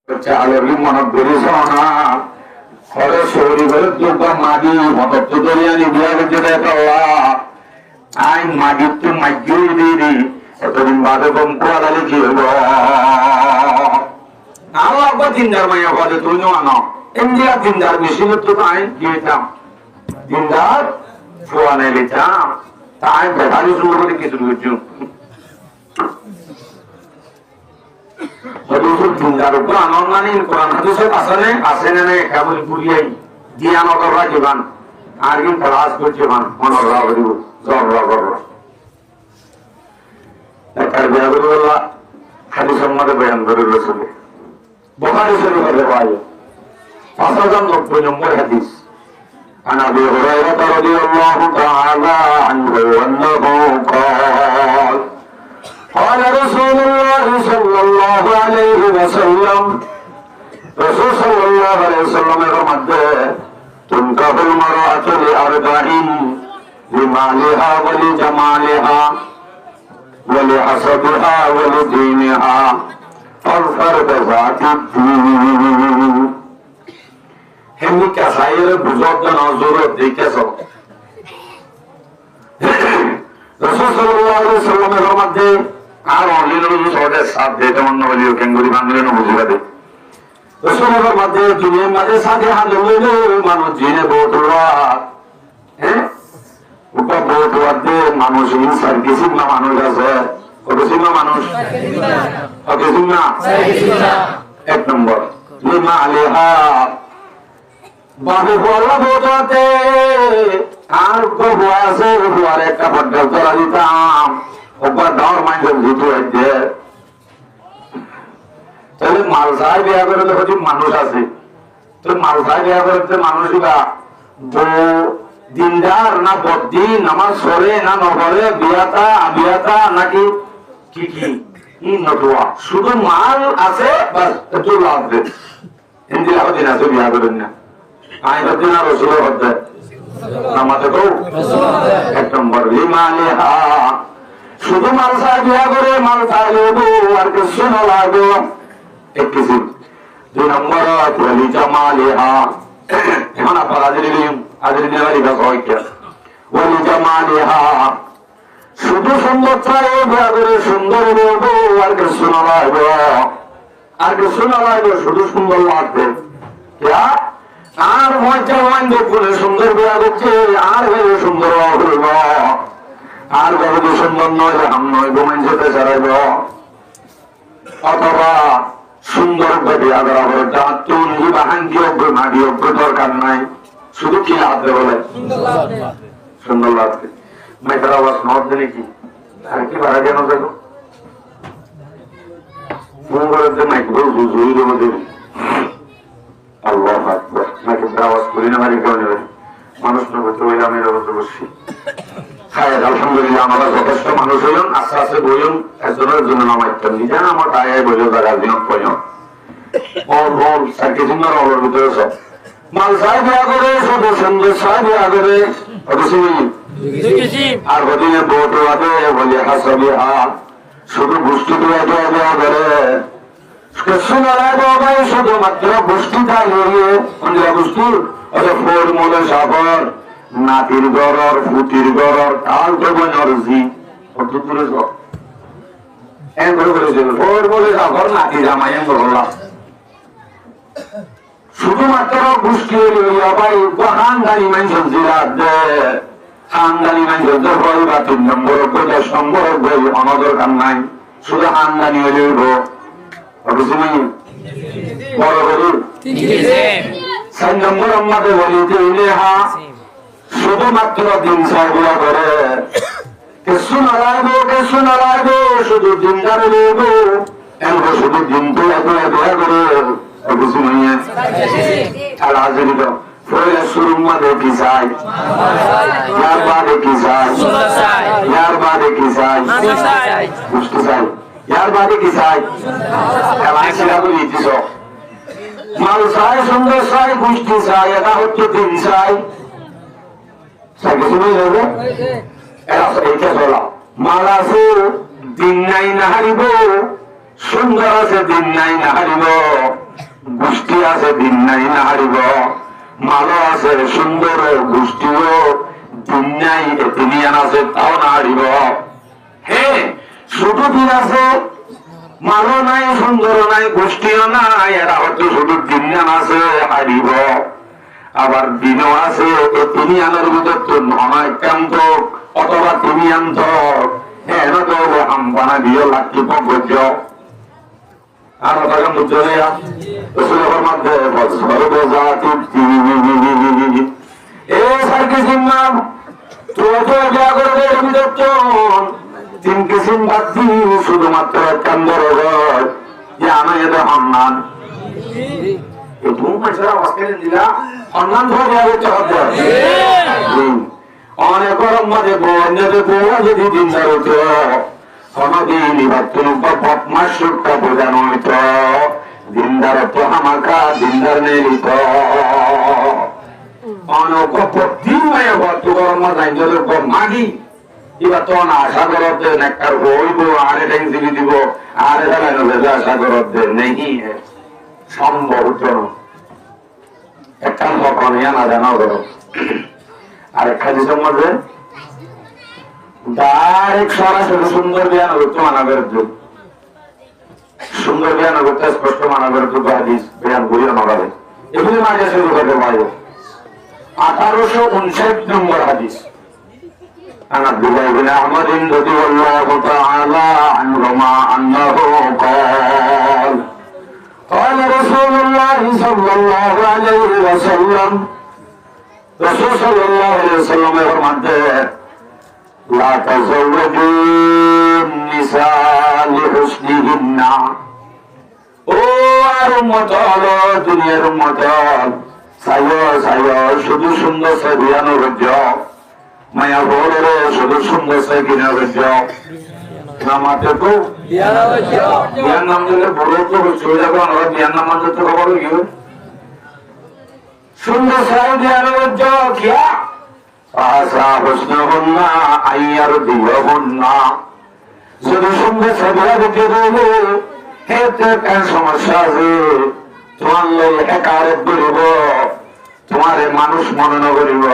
চালেরই মনত করিস না ঘরে শহরি ঘরে তোর মাগি মদত তো দরিয়ানি বিয়া করতে দেয় আই মাগির তো মাগিয়ে দিদি এতদিন বাদে কম কোয়াদালি কি হলো আল্লাহ দিনদার মাইয়া বলে তুই আনো ইন্ডিয়া দিনদার মেশিন তো আই দিয়েতাম দিনদার ফোয়ানে লিতাম তাই বেড়ালি শুরু করে কিছু করছো দিনদার উপর আনন্দ নিন কোরআন হাদিসে আছে না কেবল পুরিয়াই দিয়ে নগররা জীবান আর কি ক্লাস করছে মান মনরা করিব জররা কররা একটা বিয়াদুল্লাহ হাদিস সম্মানে বয়ান করে রসুল বুখারী শরীফে পাই 5090 হাদিস عن ابي هريره رضي الله تعالى عنه انه قال قال رسول الله صلى الله عليه وسلم رسول صلى الله عليه وسلم فرماتے تنكح المرأة لأربع لمالها ولجمالها ولحسبها ولدينها فاظفر بذات الدين হেমনি কাসাইয়ের বুঝত না জরুরত দেখেছ রাসূল সাল্লাল্লাহু আলাইহি ওয়াসাল্লামের ফরমাতে আর অনলাইনে রোজ সবে সাথ দেতে মন বলিও কেঙ্গুরি বান্ধলে না বুঝিবা দে রাসূলের ফরমাতে দুনিয়ার মাঝে সাথে হাত লইলে মানুষ জিনে বহুতরা হ্যাঁ উপর বহুতরা দে মানুষ ইনসান কিছু না মানুষ আছে কত সিমা মানুষ কত সিমা এক নম্বর লিমা আলিহা বাবু বলা বোঝাতে আর গবু আছে আর একটা পর্দা ধরা দিতাম ওপর ধর মাইন্ড ভূত হয়েছে তাহলে মালসায় বিয়া করে দেখো মানুষ আছে তো মালসায় বিয়া করতে মানুষগুলা দিনদার না বদিন আমার সরে না নগরে বিয়াতা নাকি কি কি নটুয়া শুধু মাল আছে বাস একটু লাভ দেয় হিন্দি লাভ দিন আছে বিয়া করেন না আই বদিন আর রসুলের হদ্দে নামাতে তো এক নম্বর লিমালিহা শুধু মালসায় বিয়া করে মালসায় লেবো আর কিছু না লাগবে এক কিসিম দুই নম্বর ওয়ালি জামালিহা এখন আপনার আজরি নেওয়ারি কাজ হয় কি ওয়ালি জামালিহা শুধু সুন্দর চাই বিয়া করে সুন্দর লেবো আর কিছু না লাগবে শুধু সুন্দর লাগবে क्या আর মজা ওয়াইন্ডে করে সুন্দর বিয়া করছে আর ভেবে সুন্দর হইব আর ভেবে সুন্দর নয় হাম নয় গোমেন যেতে চাইব অথবা সুন্দর বিয়া করা হবে তুই নিজে বাহান কি অজ্ঞ না কি অজ্ঞ দরকার নাই শুধু কি লাভ দেবে বলে সুন্দর লাগবে মেয়েটার আওয়াজ নদ দিলে কি আর কি ভাড়া কেন দেখো ফোন করে মাইক জুই দেবো দেবে আল্লাহ আকবার নাকি আওয়াজ করি না মারি কেউ নেবে মানুষ না করতে হইলে আমি ব্যবস্থা করছি আলহামদুলিল্লাহ আমরা যথেষ্ট মানুষ হইলাম আস্তে আস্তে বইলাম একজনের জন্য নামাইতাম নিজে আমার টায়ায় বইল তারা দিন কইলাম ওর সার্কি সুন্দর ওর ভিতরে সব মাল সাহেব বিয়া করে সব সুন্দর সাহেব বিয়া করে আর কদিনে বোট বাদে বলে হাসবি হা শুধু বুষ্টি বিয়া বিয়া করে শুধুমাত্র গোষ্ঠী থাকে ফোরমলে সাগর নাতির গরর ফুটির গরর কাল দেবর জি দূরে ফোরমলে সাগর নাতি জামাই শুধুমাত্র গোষ্ঠী খানদানি মানুষ জিরাত দে খানদানি মানুষদের বই বা 3 নম্বর 10 নম্বর বই অনদর কাম নাই শুধু খানদানি হইলে শুধুমাত্র দিন সাইগুলা করে কিছু না লাগবে শুধু দিনদার লেবো শুধু দিন তো এত করে কিছু নিয়ে আর হাজির শুরুর মাঝে কি চাই ইয়ার বাদে কি চাই ইয়ার বাদে কি চাই বুঝতে চাই यार बात की साई कलाई सिरा को नीति सो माल साई सुंदर साई गुष्टी साई এটা হচ্ছে দিন সাই সাই কিছু নেই হবে এরা এইটা বলা মাল আছে দিন নাই না হারিব সুন্দর আছে দিন নাই না হারিব গোষ্ঠী আছে দিন নাই না হারিব, মালো আছে সুন্দর গোষ্ঠীও দিন নাই এতিনিয়ান আছে তাও না হারিব। হ্যাঁ, শুধু দিন আছে, মালো নাই, সুন্দর নাই, গোষ্ঠীও নাই, এরা হয়তো শুধু দিনান আছে হারিব। আবার দিনও আছে এতিনিয়ানের ভিতর তো ননাক্রান্ত অথবা তিনিয়ান্ত, হ্যাঁ তো হাম্পানা দিয়ে লাগতে পক্ষ আর টাকা মুদ্রা রসুলের মধ্যে সর্বজাতি এ সার্কি সিম্মাম তোকে যা করবে তিন কিসিম বাদ দিই শুধুমাত্র কান্দর যে আমি এদের সম্মান একটু মানুষেরা অস্ট্রেলিয়ান দিলা সম্মান ধরে দেওয়া হচ্ছে অনেক মাঝে বউ যদি দিনদার হতো কোনদিন এবার বদমাস সুরটা বোঝানো হইত, দিনদার তো হামাকা দিনদার নেই তো অনেক দিন মায়া ভর্ত গরম মাগি এবার তো আশা করতে নেকটার হইব আরে ট্যাঙ্কি দিব আরে বেলা আশা করতে নেই সম্ভব একটা কখন না জানাও করো। আরেকটা দিনের মধ্যে ডাইরেক্ট সরাসরি সুন্দর জ্ঞান করতে মানা করতে, সুন্দর জ্ঞান করতে স্পষ্ট মানা করতে হাদিস জ্ঞান করিয়া নড়াবে এগুলি মাঝে শুরু করতে পারবো। 1859 নম্বর হাদিস عن عبد الله بن أحمد رضي الله تعالى عنهما أنه قال قال رسول الله صلى الله عليه وسلم رسول صلى الله عليه وسلم فرماتے لا تزوجوا النساء لحسنهن ও আর উম্মত হলো দুনিয়ার উম্মত সাইয় শুধু সুন্দর সে বিয়ানো হজ্জ মায়া বলে শুধু সুন্দর সে কিনা হজ্জ নামাতে তো বিয়ার নাম দিলে বড় তো চলে যাবো আমরা বিয়ার নাম মানতে তো খবর কি সুন্দর সে বিয়ানো হজ্জ খিয়া আশা প্রশ্ন আইয়ার দিয়না যদি সুন্দর সে বিয়া দিতে বলে এতে কেন সমস্যা আছে তোমার লোক একারে করিব তোমার মানুষ মনে না করিব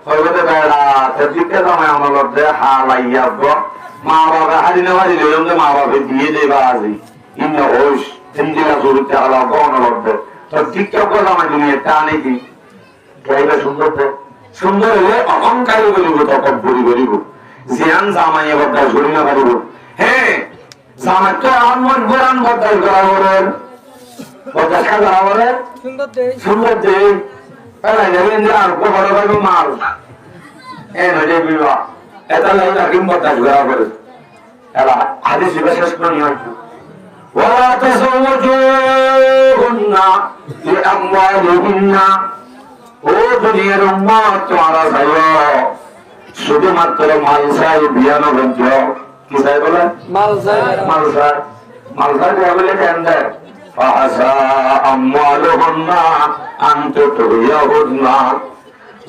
হইতে বেড়া দিকে তোমায় আমার লড়তে হালাইয়া মা বাবা হারি না হারি মা বাবা দিয়ে দেবা আজি ইন্ন হোস হিন্দিরা শুরুতে হালা কখন লড়তে তোর ঠিকঠাক করে আমার দুনিয়া টানে কি গাইবে সুন্দর তো সুন্দর হলে অহংকারী করিব তকব্বরি করিব জিয়ান জামাই এবার শরীর না পারিব। হ্যাঁ জামাই তো আমার গোরান বদাই করা করেন বদাস করা করেন সুন্দর দেই পেলাই যাবেন যে আর বড় বড় মাল এ নজে বিবাহ এটা লাগে রাকিম বদাস করা করে এলা হাদিস বিশেষ করে নিয়ম ওয়া তাসাওজুহুন্না লিআমওয়ালিহিন্না ও দুনিয়ার উম্মত তোমরা চাইও শুধুমাত্র মাল চাই বিয়ানো ভোজ্য কি চাই বলে মাল চাই মাল চাই বলে কেন দেয় ফাহাসা আমওয়ালুহুন্না আনতু তুরিয়াহুন্না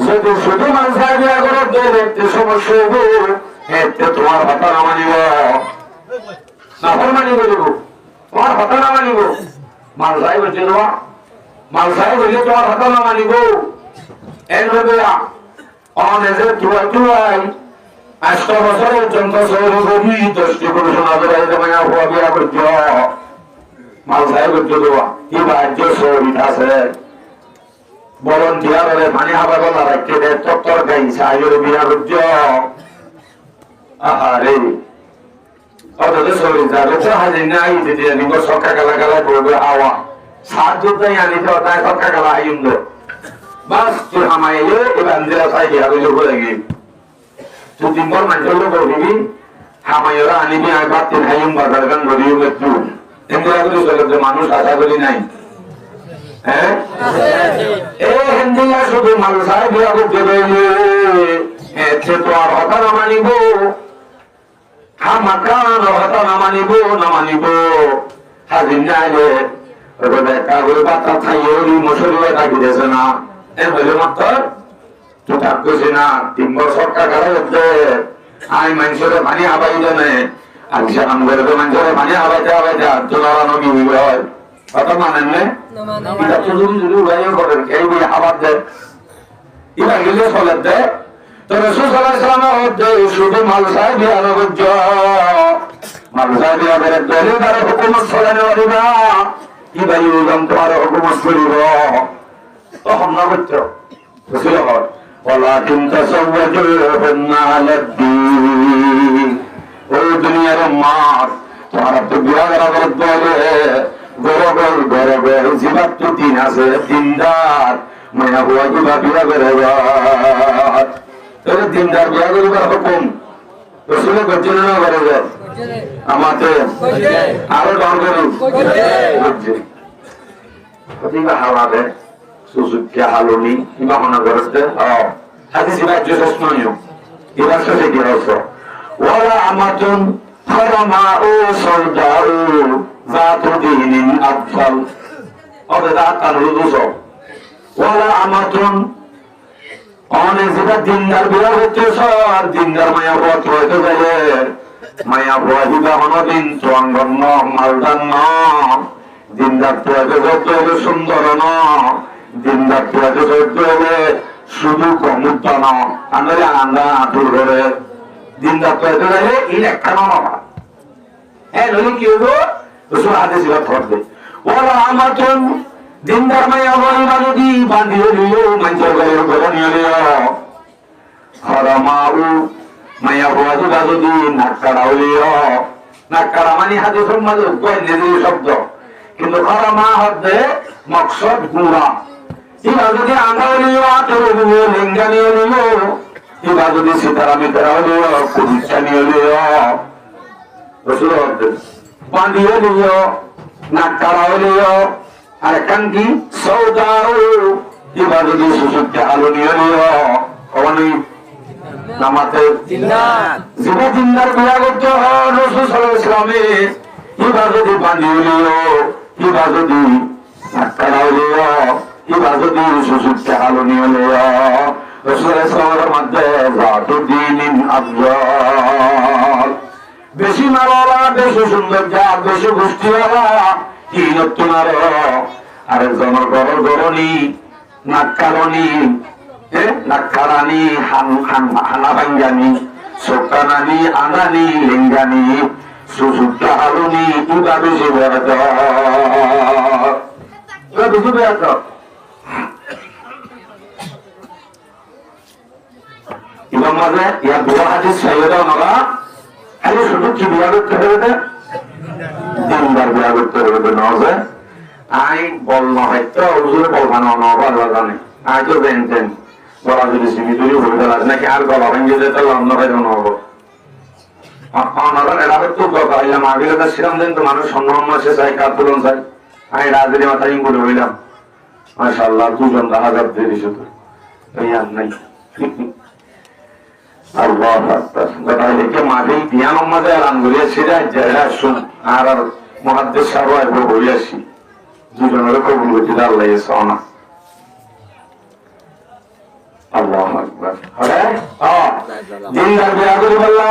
যদি শুধু মাল চাই বিয়া করে দেখতে সমস্যা হবে এতে তোমার কথা না মানিব না মানি বলিব তোমার কথা না মানিব মাল চাই বলছে দেওয়া মাল চাই বললে তোমার কথা না মানিব এইভাবে অনেকে তুয়াই 8 বছর পর্যন্ত সৌরভী 10টি পুরুষনা বেড়াইতে মায়া হওয়া বিয়া করছ মাল সাহেব করছ দেওয়া কি বাহ্য সৌরিত আছে বরণ দিয়া বলে পানি হাবা গলা রাখতে দেয় তত্তর গাই সাহেবের বিয়া করছ আহারে অথচ সৌরিত যাবে তো হাজির নাই দিদি নিব সরকার গালা গালা করবে হাওয়া সাহায্য তাই আনিতে তাই সরকার গালা আইন্দ বাস তুই হামাইলে এবার আন্দিরা চাই দিয়া লোক লাগি তুই তিনবার মানুষের লোক হবি হামাইরা আনিবি আর বাদ তিন হাইম বাজার গান ধরিও মৃত্যু এমরা করে চলে যে মানুষ আশা করি নাই হ্যাঁ এ হিন্দিয়া শুধু মানুষ আয় বিয়া করতে পারলে এতে তো আর হতা না মানিব হামাকান হতা না মানিব হাজির না এলে দেখা করে বাচ্চা খাইয়ে মশলি থাকি দিয়েছে না বলে মাত্র তো থাকতেছি না 3 বছর কাকারা হচ্ছে আমি মানুষের পানি হাবাই জানে আর সেখান করে তো মানুষের পানি হাবাইতে তোলানো কি হয় কথা মানেন না এটা তো যদি উড়াইয়া করেন এই বই আবার দেয় ইবা গেলে চলে দেয় তো রাসূল সাল্লাল্লাহু আলাইহি ওয়াসাল্লাম শুধু মালসায় বিয়ার করজ মালসায় বিয়ারের দলে তার হুকুমত চলানো হইবা ইবা ইউজাম তোমার হুকুমত করিব তখন না করতে রাসূল হল ওয়ালাকিন তাসাওয়াজুহুন্না আলাদ-দীন ও দুনিয়ার মার তোমার তো বিয়ার করতে বলে গরগর গরগর জীবাত তো দিন আছে দিনদার মায়া হুয়া জিবা বিয়া করেবার তোর দিনদার বিয়া করিবার হুকুম রসুলের গজ্জে না করে আমাকে আরো ডর করি গজ্জে প্রতিভা হাওয়াবে সুসুকিয়া হালুনি কিংবা মনে করতে হাতে জিবা জোস নয় এবার সাথে কি হচ্ছে ওয়ালা আমাতুন ফারামা ও সরদাউ জাতু দিনিন আফসাল ওদের আতান রুজু ওয়ালা আমাতুন অনেক যেটা দিনদার বিয়া হচ্ছে সর দিনদার মায়া পথ হইতে গেলে মায়া বহিবা হনদিন চুয়াঙ্গন্ন মালদান ন দিনদার পেঁয়াজে যত হলে সুন্দর ন দিনদার পেঁয়াজে যত হলে শুধু কমুদ্দ ন আনলে আন্দা আঁতুর ঘরে দিনদার পেঁয়াজে গেলে এই একটা নবা হ্যাঁ নইলে কি হইব রসুল হাতে ছিল ধরবে ওরা আমার দিনদার মায়া বহিবা যদি বান্ধিয়ে নিও মানুষের ঘরের ঘরে নিয়ে নিও হরমাউ মায়া বহিবা যদি নাক্কাড়াও নিও নাক্কাড়া মানে হাতে সম্মানে নিজের শব্দ কিন্তু হরমা হচ্ছে মকসদ গুণা এবার যদি আঙ্গাও নিও আতর নিও লেঙ্গা নিয়ে নিও এবার যদি সীতারা মিতারাও নিও কুড়িটা নিয়ে নিও রসুল হচ্ছে বান্ধিয়ে নিও নাক্কাড়াও নিও আর এখন কি সৌদাও এবার যদি সুসুখকে আলো নিয়ে নিও অনেক নামাতে যেটা দিনদার বিয়া করতে হয় রসুল সাল্লাল্লাহু আলাইহি ওয়াসাল্লামে এবার যদি বান্ধিয়ে নিও এবার যদি নাক্কাড়াও নিও এবার যদি সুসুখকে আলো নিয়ে নিও রসুল সাল্লাল্লাহু মধ্যে জাতু দিনিন আফজাল বেশি মারালা বেশি সুন্দর যা বেশি গোষ্ঠীওয়ালা কি তোমার আরেকজনের গরর গরনি নাক্কারনি নাক্কারানি হানা ভাঙ্গানি সোকানানি আনানি লিঙ্গানি সুসুক্তা হালুনি ইবা বেশি বেড়াত বেশি বেড়াত ইমাম মাঝে ইয়ার দোয়া হাদিস সাইয়েদাও নরা খালি শুধু কি বিয়া করতে হবে দিনদার বিয়া করতে হবে নজে আই বল নহয়তো হুজুরে বলবানো নবার জানে আই তো জানতেন বলা যদি সিমিতুরি হইতে লাগে নাকি আর গলা ভেঙে যেতে লন্ড হয়ে নহব অনরা এরা তো কথা হইলাম আগে কথা ছিলাম দেন তো মানুষ সম্মান মাসে চাই কার তুলন চাই আমি রাজের মাথায় করে হইলাম মাশাআল্লাহ দুজন হাজার দেরি শুধু এই আর নাই আল্লাহু আকবার বড়াইলে কে মাঝে বিয়ান মাঝে আলান করে সেটা যারা শুন আর মুহাদ্দিস সাহেব আইবো হইয়াছি দুজনের কবুল করতে আল্লাহ ইসানা আল্লাহু আকবার আরে দিনদার বিয়া করে বললা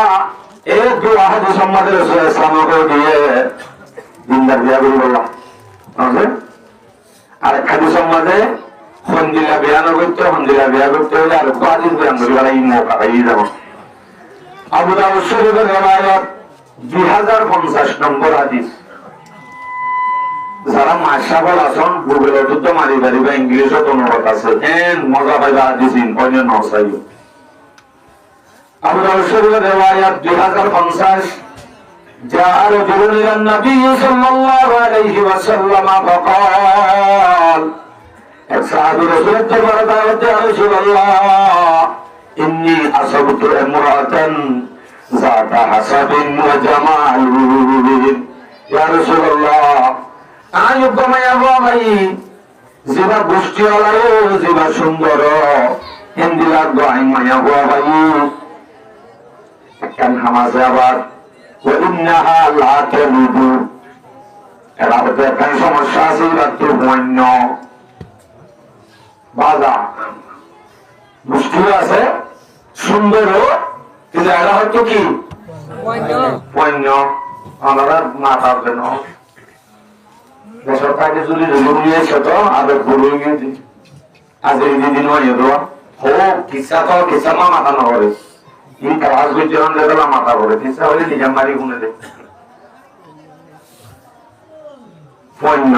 এই দুই হাদিস সম্মাদের রাসূল ইসলামকে দিয়ে দিনদার বিয়া করে বললা আছে আর হাদিস সম্মাদে হন্দিলা বিয়া করতে হলে আর বাদিন বিয়ান করে এই মৌকা এই যাব আবু দাউদ শরীফের riwayat 2050 নম্বর হাদিস যারা মাশাআল্লাহ আছেন গুগলে তো মারি বাড়ি বা ইংলিশে তো অনুবাদ আছে এন মজা পাইবা হাদিস অন্য নসাই আবু দাউদ শরীফের riwayat 2050 جاء رجل إلى النبي صلى الله عليه وسلم فقال সাহাবী রাসূলের দরবারে দাওয়াত ইয়া রাসূলুল্লাহ ইন্নী আসাবতু ইমরাতান যাতা হাসাবিন ওয়া জামালিন ইয়া রাসূলুল্লাহ আই গমায়া ভাই জিবা গোষ্ঠী আলায় জিবা সুন্দর হিন্দিলা গায় মায়া ভাই কেন হামাজে আবার ওয়া ইন্নাহা লা তালিদু এরা তো একটা সমস্যা আছে তো বন্য বাজা মুশকিল আছে সুন্দর কিন্তু এরা হয়তো কি পণ্য আমরা না থাকবে না দেশটাকে যদি জরুরি ছোট আর বড় গিয়ে আজ এই দিন হয়ে দেওয়া হোক কিসা মা মাথা না করে এই কাজ বিচরণ দেখলা মাথা করে কিসা হলে নিজাম মারি গুনে দে পণ্য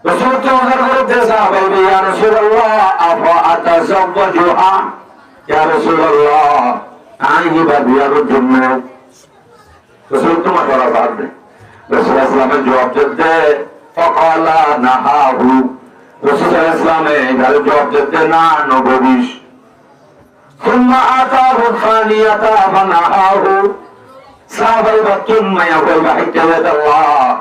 রসুল তো ওদের বিরুদ্ধে সাহাবা বলে ইয়া রাসূলুল্লাহ আফা আতাযাওয়াজুহা ইয়া রাসূলুল্লাহ আমি বিয়ার জন্য রসুল তো মাশাআল্লাহ বাদ দে রসুল ইসলামের জবাব দিতে ফাকালা নাহাহু রসুল ইসলামে গালে জবাব দিতে না নববিশ ثم آتاه الثانية فنهاه صحابة بطن ما يقول بحجة الله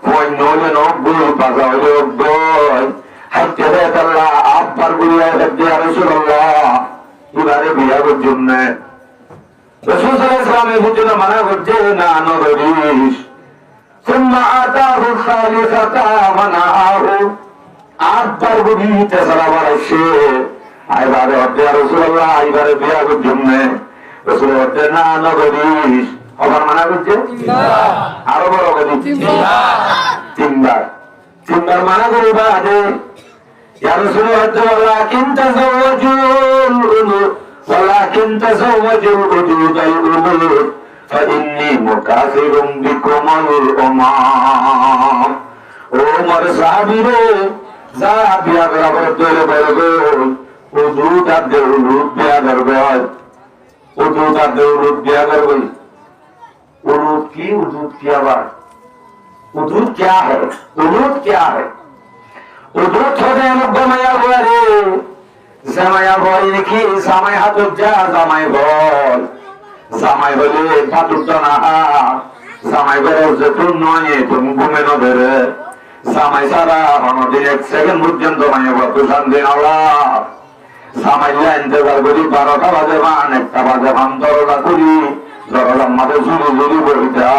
وإنه نقبل فزوجه حجة الله أكبر بالله يا رسول الله إبارة بيار الجنة رسول صلى الله عليه وسلم يقول منا وجهنا نبريش ثم آتاه الثالثة فنهاه أكبر بالله تسلم على الشيء আইবারে অধ্যা রাসূলুল্লাহ আইবারে বিয়ার জন্য রাসূল অধ্যা না নগরীশ আবার মানা করছে আরো বড় করে তিনবার মানা করে বাদে ইয়া রাসূল অধ্যা ولكن تزوجوا الوجود الأمور فإني مكاثر بكم الأمم عمر صحابي যা বিয়া করা বলে বলবে उदूद आदे उलूद बिया करबे आज उदूद आदे उलूद बिया करबे उलूद की उदूद क्या बात उदूद क्या है उलूद क्या है उदूद थोड़े लोग माया हुआ रे जमाया बोल की समय हाथ जा जमाय बोल जमाय बोले बातुट ना जमाय बोल जे तुम नये तुम घूमे न बेरे जमाय सारा हनो दिन एक सेकंड पर्यন্ত माया बोल तो शांति अल्लाह সামাইলা ইন্তেজার করি 12টা বাজে মান 1টা বাজে মান দরজা করি দরজার মাঝে ঝুলি ঝুলি বইটা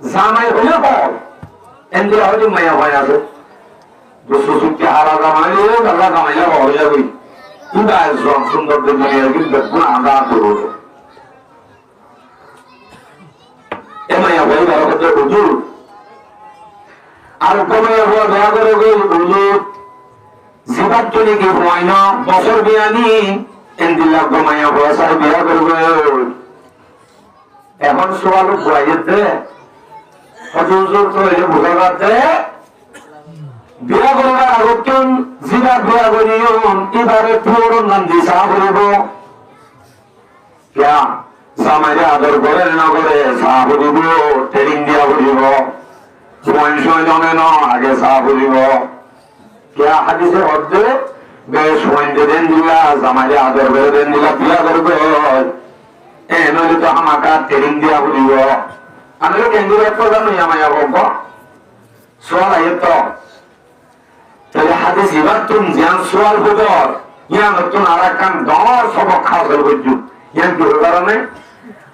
জামাই হলে বল এন্দি হয়তো মায়া ভয় আছে দুসুসুকি হারা জামাইলে আল্লাহ জামাইলা হয়ে যাবে কিন্তু একজন সুন্দর দেখে কিন্তু কোন আদা করবো এ মায়া ভয় ভালো করতে হুজুর আর কমাইয়া হওয়া দয়া করে হুজুর জীবাত চলে গিয়ে হয় না বছর বিয়ানি এন্দিল্লাহ গমাইয়া বসায় বিয়া করবে এখন সোয়াল বুঝাইতে হজুর তো এ বোঝা যাচ্ছে বিয়া করবার আগতন জীবাত বিয়া করিও এবারে পুরো নন্দী সাহ করিব ক্যা সামাজে আদর করে না করে সাহ করিব ট্রেনিং দিয়া করিব সময় জমে না আগে সাহ করিব क्या हदीस है होते बे सोइन दे देन दिला समाजे आदर करे देन दिला बिया करबे ए नले तो हमाका ट्रेनिंग दिया बोलियो अनले केंगुर एक प्रकार नहीं हमाया बोको सवाल है तो तेरे हदीस इबात तुम ज्ञान सवाल बुदर यहाँ तुम आराकान दौर सब खास कर बुझू यहाँ क्यों कारण है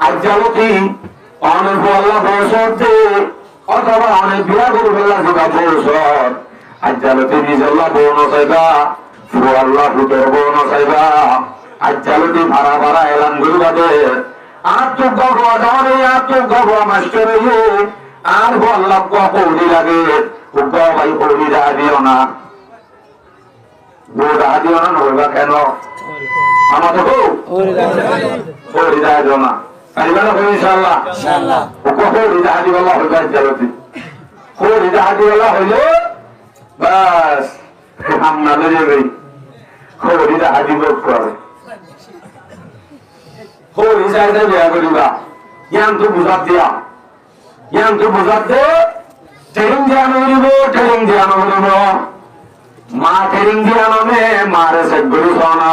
आज जालो थी आने बोला बोसोते और तब आने बिया करो बोला जुगा बोसोत আজ্জালতে নিজল্লাহ বোনো সাইবা ফুয়াল্লাহ ফুতর বোনো সাইবা আজ্জালতে ভাড়া ভাড়া এলান গুরু বাদে আর তো গগোয়া দাঁড়ে আর তো গগোয়া মাস্টারে আর বল্লাহ পৌড়ি লাগে উগ্র ভাই পৌড়ি রাহ দিও না বউ রাহ দিও না নইবা কেন আমাদের বউ পৌড়ি রাহ দিও না পারিবা না ইনশাআল্লাহ উগ্র পৌড়ি রাহ দিও আল্লাহ হইবা আজ্জালতে পৌড়ি রাহ দিও আল্লাহ হইলে बस हम ना ले गई खोरी दा हाजी लोग कर खोरी जायदा बिया करिबा यान तो बुझा दिया ट्रेनिंग दिया नरिबो मां ट्रेनिंग दिया ने मारे से गुरु सोना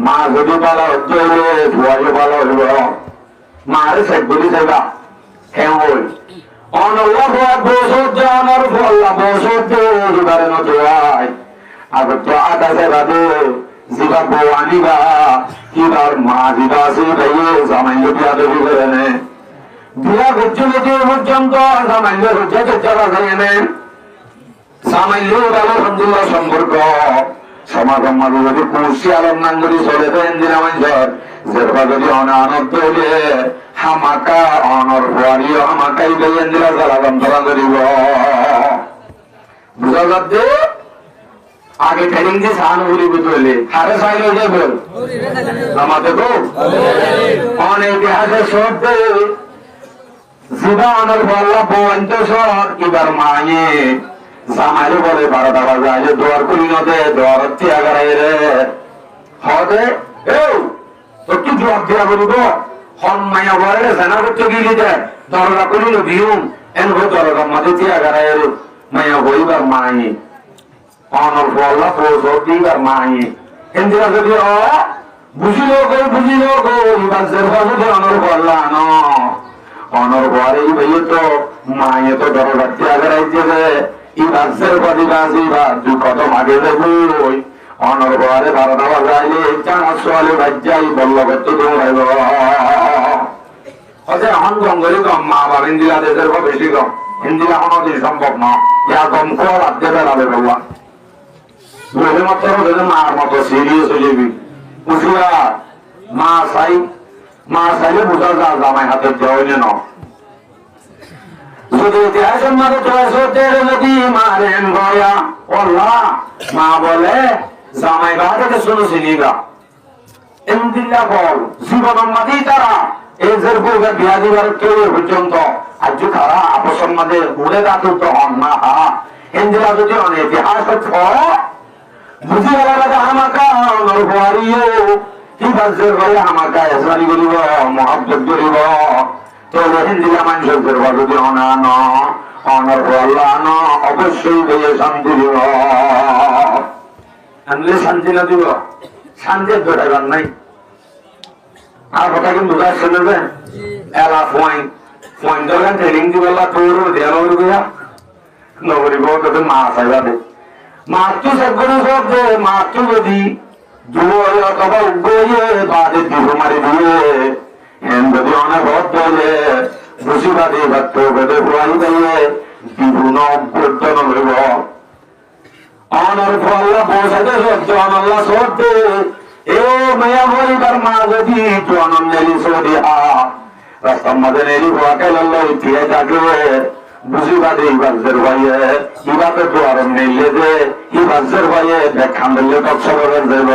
मां गुरु वाला होले फुआले वाला होलो मारे से गुरु सेवा है whole On Allah bosot janar Allah bosot dibare no doai agar to ada se bade ziba boani ba kibar ma ziba se bhaye samanyo biya de bigane biya gojjole je purjanto samanyo rujja chara sayene samanyo alhamdulillah সম্পর্ক সমাগম মাঝে যদি কুশি আলম নাঙ্গরি চলে দেন দিন আমার যেটা যদি অনানন্দ হইলে হামাকা অনর ভুয়ারি হামাকাই দেন দিলা জ্বালা যন্ত্রণা করিব বুঝা যাচ্ছে আগে ট্রেনিং দিয়ে সাহানুভূতি বুঝতে হইলে হারে চাইলে যে বল আমাদের তো অনেক ইতিহাসের সত্যি জিবা অনর বল্লা বন্তসর এবার মায়ে জামাইলে বলে 12টা বাজে দোয়ার করি নদে দোয়ার ত্যাগারে রে হদে এই তো কি জবাব দিয়া বলিব হন মায়া বলে জানা করতে গিয়ে দে দরজা করিল বিহুম এন হো দরজা মাঝে ত্যাগারে রে মায়া হইবার মায়ে অনর বল্লা বসর দিবার মায়ে এন্দিরা যদি বুঝিল গো এবার যে যদি অনর বল্লা ন অনর ঘরে ভাইয়ে তো মায়ে তো দরজা ত্যাগারাইছে রে ইবাসের পরিবাসী বা দু কদম আগে দেবই অনর ঘরে 12টা বাজাইলে চানা সোয়ালে বাজ্যাই বলল কত দৌড়াইব অজে এখন জঙ্গলি কম মা বাবা ইন্দিরা দেশের বেশি কম ইন্দিরা কোনোদিন সম্ভব না ইয়া কম কর আদ্যে বেড়াবে বাবা বলে মাত্র মার মতো সিরিয়াস হয়ে যাবি বুঝিয়া মা চাইলে বুঝা যা জামাই হাতে দেওয়াইলে ন যদি ইতিহাসের মাঝে যদি মারেন গয়া ওল্লা মা বলে জামাই গা থেকে শুনেছিলি গা এমদিল্লা বল জীবন মাঝে তারা এই যে বউকে বিয়া দিবার কেউ পর্যন্ত আজ তারা আপসের মাঝে উড়ে দাঁতুর তো হন না হা এমদিল্লা যদি অনেক ইতিহাস বুঝি গেলে আমাকা নরবারিও কি বাজের বলে আমাকা এসমারি করিব মহাব্বত করিব তবে হিন্দিলা মানুষের যদি অনান অনর বল্লান অবশ্যই দিয়ে শান্তি দিব আনলে শান্তি না দিব শান্তির দোটাইবার নাই আর কথা কিন্তু বুঝা শুনবে এলা পয়েন্ট দোকান ট্রেনিং দিবেলা তোর দেয়া নগরিয়া নগরিব তোদের মা চাইবা দে মাতৃ সবগুলো সব দে মাতৃ যদি দুই অথবা উগ্রে বাদে দিব মারি দিয়ে যদি অনেক বলে বুঝিবাদী ভাত বেদে বুড়াই দিলে বিভিন্ন অভ্যর্থন হইব অনর ফল্লা বসাতে সত্য অনল্লা সত্য এ মায়া হইবার মা যদি একটু অনন্যালি সদি রাস্তার মাঝে নেই ভুয়াকে লল্ল ইতিহাস থাকলে বুঝিবাদী বাজের ভাইয়ে ইবাতে তো আর নেইলে যে ই বাজের ভাইয়ে দেখান দিলে তৎসবের দেব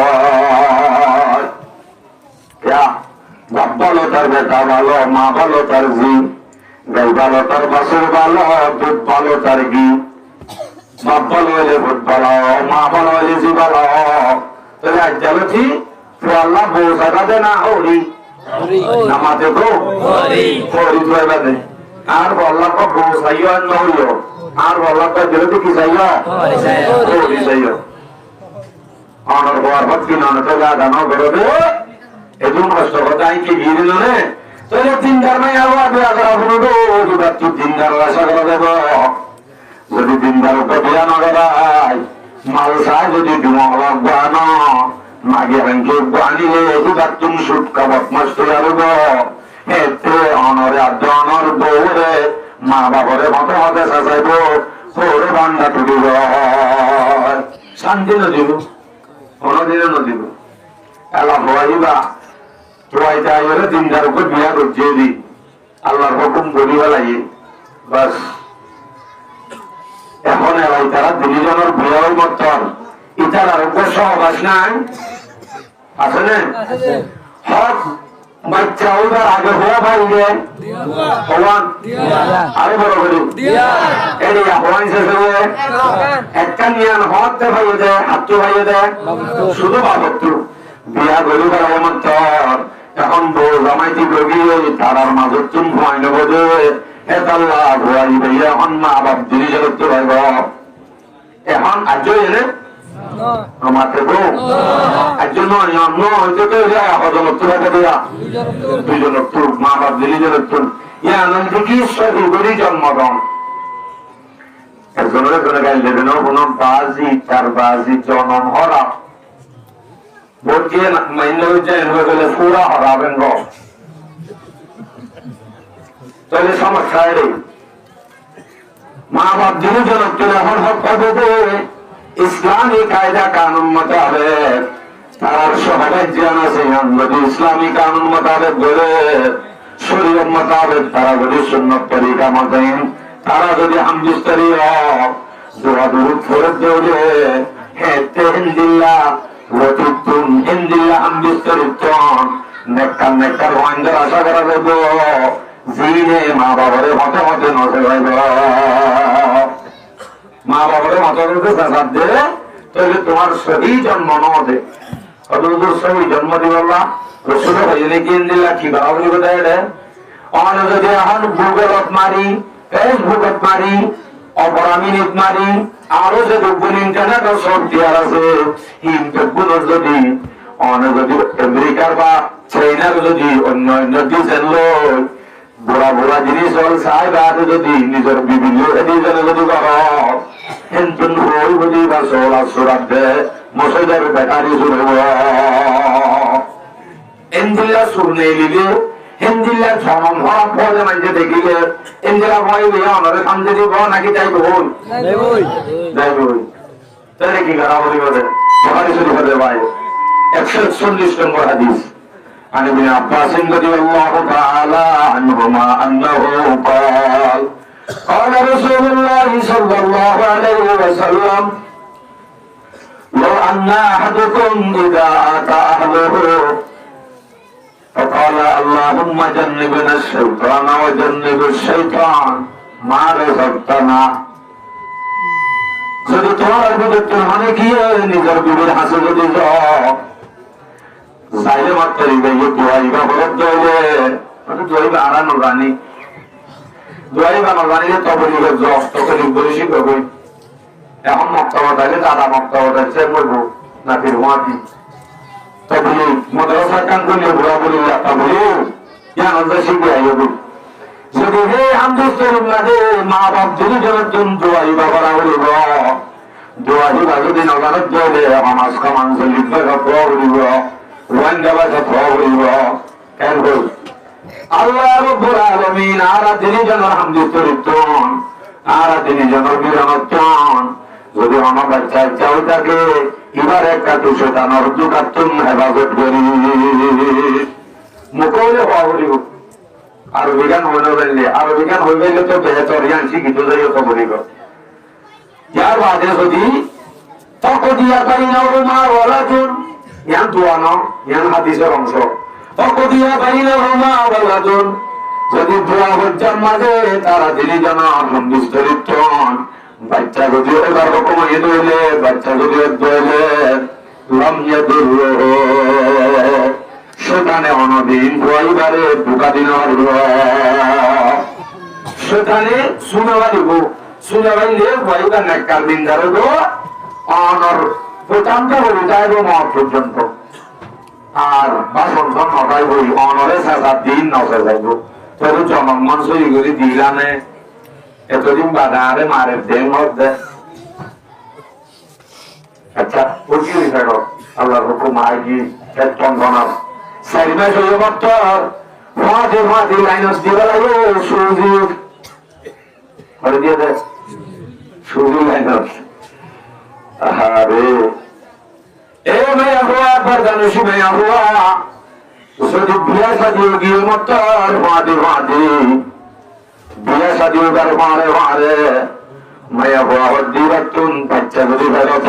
বাপ ভালো তার বেটা ভালো মা ভালো তার জি গাই ভালো তার বাসুর ভালো দুধ ভালো তার ঘি বাপ ভালো হইলে ভূত ভালো মা ভালো হইলে জি ভালো তাহলে আজ যাবে কি আল্লাহ বউ সাজাতে না হরি নামাতে তো হরি বাদে আর বল্লা বউ চাইও আর নহরিও আর বল্লা যেহেতু কি চাইও হরি চাইও অনর হওয়ার ভক্তি ননতে গানো বেরোবে এজন কষ্ট কথা আইকে গিয়ে দিল রে তাহলে 3 মাই আলো বিয়া করা হলো দুটা 3 আশা করা দেব যদি 3 উপর বিয়া না করাই মাল সাই যদি দুমলা বানো মাগে রঙে বানিলে দুটা তুমি শুট কাবাত মাস্ত লাগব এতে অনরে আদনর বউরে মা বাবারে মত মতে সাজাইব ওরে বান্ডা তুলিব শান্তি না দিব কোনদিনও না দিব এলা হইবা তোয়াই যাইরে 3 উপর বিয়া করছে দি আল্লাহর হুকুম বলিবা লাগে বাস এখন এলাই তারা দুজনের বিয়াও মতন ইতার আর উপর সহবাস নাই আছে না হক বাচ্চা ওইবার আগে হওয়া ভাই গে হওয়ান আরে বড় বলি এর হওয়ান শেষে একটা নিয়ান হতে ভাই দে হাতু ভাই দে শুধু বাবতু বিয়া গরিবার মতন এখন বউ জামাইটি গগি তারার মাঝে তুমি ভয় নেব যে এতাল্লা ভয় ভাইয়া এখন মা বাপ দিদি জগত ভাইব এখন আজ এনে আমাকে গো একজন অন্য হইতে তো হজম ভাইবে দিয়া 2 জন মা বাপ দিদি জগত ইয়া আনন্দ কি সহি জন্মদন একজনের জন্য গাইল দেবেন কোন বাজি চার বাজি জনম হরা বলছিলেন মাইন্ড হয়ে গেলে পুরা হরাবেন গো তাহলে সমস্যা রে মা বাপ দিনে জনক এখন হক পাবে ইসলামী কায়দা কানুন মোতাবেক তার সবাই জ্ঞান আছে, যদি ইসলামী কানুন মোতাবেক বলে শরীয়ত মোতাবেক তারা যদি সুন্নত তরিকা মতেন, তারা যদি হামদুস্তারি দোয়া দুরূদ ফরজ দেওয়া হেন্দিল্লাহ ওয়াতুতুন হেন্দিল্লাহ হামদুস্তারিতন নেককার নেককার ওয়াইন্দার আশা করা যাব জিনে মা বাবারে মতে মতে নজর হইব, মা বাবারে মতে মতে জাজাব দে, তাহলে তোমার সহি জন্ম নদে অদূর সহি জন্ম দিবল্লা রসুল হইলে কি দিল্লা কি বাবুলি বোঝায় রে অন যদি এখন গুগলত মারি ফেসবুকত মারি অপরামিনিত মারি আরো যে দুগুণ ইন্টারনেট সব দেওয়ার আছে ইন্টারগুলো যদি অন যদি আমেরিকার বা চাইনার যদি অন্য অন্য ডিজাইন লই বুড়া বুড়া জিনিস হল চাই বা যদি নিজের বিভিন্ন ডিজাইনে যদি কর হেনতুন হই যদি বা সোলা সুরাত দে মসজিদের বেকারি শুরু এন্দিল্লা সুর নেই লিলে হিন্দিল্লা জনম হওয়ার পরে মাঝে দেখিলে ইন্দিরা ভয় হইয়া অনরে সামনে দিব নাকি যাইব হই যাইব হই তাহলে কি করা বলি বলে বুখারী শরীফে ভাই 141 নম্বর হাদিস عن ابن عباس رضي الله تعالى عنهما انه قال قال رسول الله صلى الله عليه وسلم لو ان احدكم اذا اتى اهله فقال اللهم جنبنا الشيطان وجنب الشيطان ما رزقتنا যদি তোমার বিবেকের মানে কি নিজের বিবের হাসে যদি যাইলে মাত্র দোয়াইবা বরফ দইলে দোয়াইবা আড়ানো জানি দোয়াইবা না জানিলে তবলি তখনই বলে শিখবই এখন মক্তবা থাকলে দাদা মক্তবা থাকছে বলবো না ফির হুয়াতি তবলি মাদ্রাসা কান করলে বুড়া বলি তবলি জ্ঞান শিখে আইব যদি হে হামদুস্তারিম লাগে মা বাপ যদি জনজন দোয়াইবা করা বলিব দোয়াইবা যদি নজানত দইলে আমার সমান চলিবে বলিব আল্লাহ রাব্বুল আলামিন আরাধিনী জনর হামদুস্তারিম আরাধিনী জনর বিরামতন যদি আমার বাচ্চা চাও থাকে এবার একটা দুশো টানার দুকাতুন হেফাজত করি মুখলে হওয়া বলিব আর বিজ্ঞান হইলে বললে আর বিজ্ঞান হইলে তো বেহতর ইয়ান শিখিত যাইও তো বলিব ইয়ার বাদে যদি তকদিয়া পারি না মা ওয়ালাদুন ইয়ান দোয়ানো ইয়ান হাদিসের অংশ তকদিয়া পারি না মা ওয়ালাদুন যদি দোয়া হজ্জার মাঝে তারা দিলি জানা হামদুস্তারিম বাচ্চা যদি এবার রকম হইলে বাচ্চা যদি দইলে সেখানে অনদিন দোয়াইবারে ঢুকা দিন সেখানে শুনেবা দিব শুনেবাইলে দোয়াইবার নেককার দিন ধরে গো অনর প্রথমটা বলি যাইব মত পর্যন্ত আর বাসন নটাই বই অনরে সাত দিন নজর যাইব তোর জনমান সই করে দিলানে এতদিন বাধারে মারে দেন মধ্যে আচ্ছা বুঝি বিষয় আল্লাহর হুকুম আইজি তন্দনার সাইমা সৈয়বত্তর ফাঁদে ফাঁদে লাইনস দিয়ে লাগে সুজি করে দিয়ে দে সুজি লাইনস আরে এ মেয়া হুয়া বরদানুশি মেয়া হুয়া যদি বিয়া সাজিয়ে গিয়ে মত্তর ফাঁদে ফাঁদে বিয়া সাজিয়ে গারে মারে মারে মায়া হুয়া হদ্দি রাখতুন বাচ্চা যদি বেরোত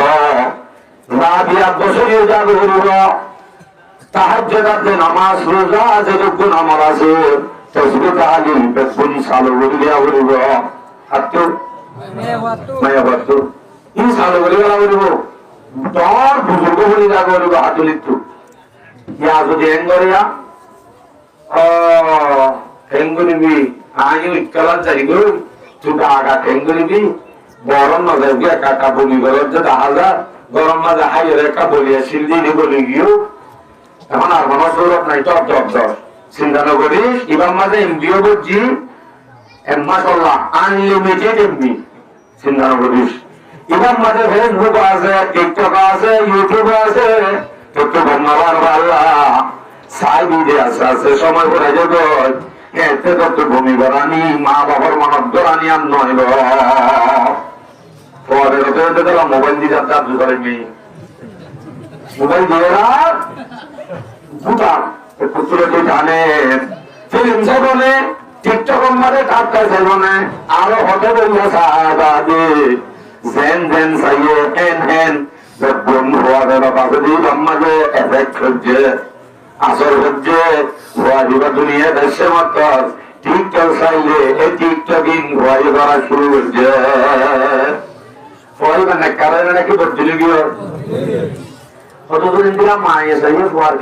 রাবিয়া বসরিয়ে যাবে হইব তাহাজ্জুদে নামাজ রোজা যেরকম আমল আছে তাসবিহ তাহলিল বেকুন সালো বলিয়া হইব হাতু মায়া হাতু এই সালো বলিয়া হইব তোর বুজুর্গ বলি যাবে হইব হাতুলিতু ইয়া যদি এঙ্গরিয়া এঙ্গরিবি আয়ু ইকলা যাইগো তুই আগা এঙ্গরিবি গরম না যাইবি কাকা বলি গরম যে হাজার গরম না যাই রেখা বলিয়া সিলদিনি বলি গিয়েও এখন আর কোনো সৌরভ নাই টপ টপ টপ চিন্তা না করিস এবার মাঝে এমবিও করছি মাসাল্লাহ আনলিমিটেড এমবি চিন্তা না করিস এবার মাঝে ফেসবুক আছে টিকটক আছে ইউটিউব আছে তোর তো বন্যাবার আল্লাহ সাই বিদে আছে আছে সময় করে যাবে এতে তোর তো ভূমি গড়ানি মা বাবার মানব গড়ানি আর নয় পরে হতে হতে তারা মোবাইল দিয়ে যাচ্ছে আব্দুল করিম মোবাইল দিয়ে না ভুটান পুত্রকে জানেন ফিল্ম সেবনে টিকটক মারে কাটটা সেবনে আরো হতে বললো সাহাবাদে জেন জেন সাইয়ে হেন হেন বন্ধ হওয়া গেল বাবদি বাম্মাকে এফেক্ট হচ্ছে আসর হচ্ছে হওয়া দিবা দুনিয়া দেশের মত টিকটক চাইলে এই টিকটকিং হওয়াই করা শুরু করছে হওয়াই মানে কারণে নাকি বদলে গিয়ে কতদিন দিলাম মায়ে চাইয়ে হওয়ার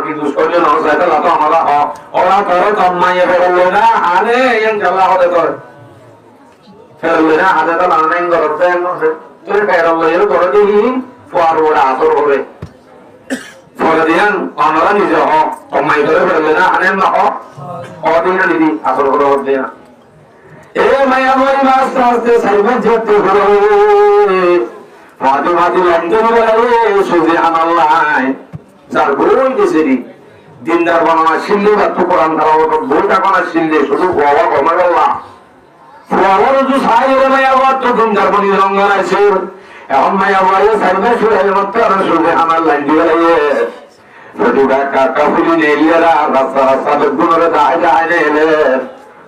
কি দুষ করলে না চাইতে লাতো আমরা ওরা ধরে কম মাইয়ে ফেরলে না আরে ইয়ান জ্বালা হতে তোর ফেরলে না হাতে তো লানাই করতে তোর ফেরল এর করে দেখি হওয়ার ওরা আসর হবে ফলে দিয়ান আমরা নিজে হোক কমাই করে ফেরলে না আনেন না হোক অদিন না দিদি আসর করে হতে না এ মায়া বই আস্তে আস্তে সাইবার যেতে হলো মাঝে মাঝে লন্ডন বেড়ালে সুবহানাল্লাহ যার বই গেছে দিনদার বানানা শিল্লে বা তো কোরআন তালাওয়াত বইটা বানা শিল্লে শুধু বাবা কমার আল্লাহ ফুয়ার যে সাইরে মায়া বাবা তো দিনদার বনি রঙ্গন আছে এখন মায়া বাবা সাইরে শুয়ে মত আর সুবহানাল্লাহ দিলায়ে প্রতিটা কাকা ফুলি নেলিয়ারা রাস্তা রাস্তা গুণরে দায় দায় নেলে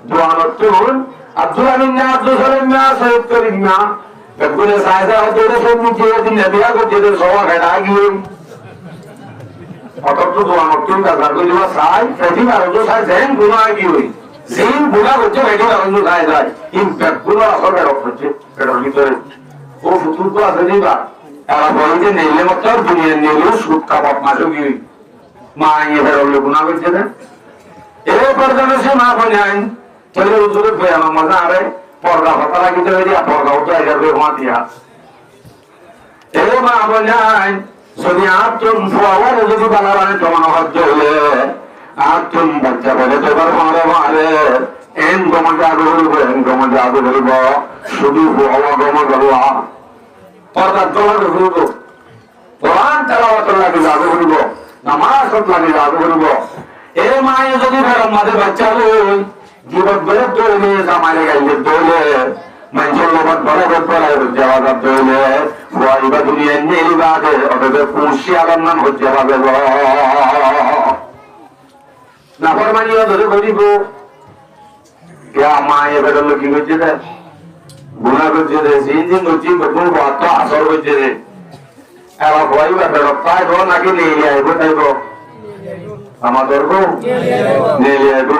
দোয়ানতুন আব্দুল আমিন না আব্দুল সালাম না সৈয়দ করিম না বেগুনে সাইদা হতে সম্মুখে দিন বিয়া করতে সওয়া খাটা গিয়ে অতত দোয়ানতুন কাজ করে দিবা সাই সেটি আর তো সাই জেন গুণা কি হই জেন গুণা করতে বেটি আর তো যায় যায় ইন বেগুলো আসল বের হচ্ছে এর ভিতরে ও ফুতুর তো আছে দিবা তারা বলে যে নেলে মত দুনিয়া নেলে সুদ কাবাব মাসো কি মা ইয়ে বের হলে গুণা করছে না এই পর্যন্ত সে মা বলেন চলে উজুরে বয়ান মজা আরে পর্দা কথা লাগিতে হয়ে দিয়া পর্দা উঠে যাবে ঘুমা দিয়া এ মা বলেন যদি আত্ম ফুয়ার যদি বানাবানে তোমার হজ্জ হলে আত্ম বাচ্চা বলে তোমার মারে মারে এন গমা জাদু বলবো এন গমা জাদু বলবো শুধু ফুয়া গমা গলুয়া পর্দার তোমার বলবো কোরআন তেলাওয়াত লাগে জাদু বলবো নামাজ লাগে জাদু বলবো এ মায়ে যদি ফেরম মাঝে বাচ্চা হই জীবন বলে দৌড়ে জামালে গাইলে দৌড়ে মানুষের লোক বড় বড় যাওয়া দৌড়ে ফুয়াইবা দুনিয়া নেই বাদে অথবা পুষি আলার নাম হচ্ছে ভাবে না ফরমানিও ধরে করিব মায়ে বেরোলো কি করছে রে গুণা করছে রে সিন করছি কোন বাত আসর করছে রে এবার ফুয়াইবা বেরো পাইব নাকি নিয়ে আইব তাইব আমাদের নেই আইব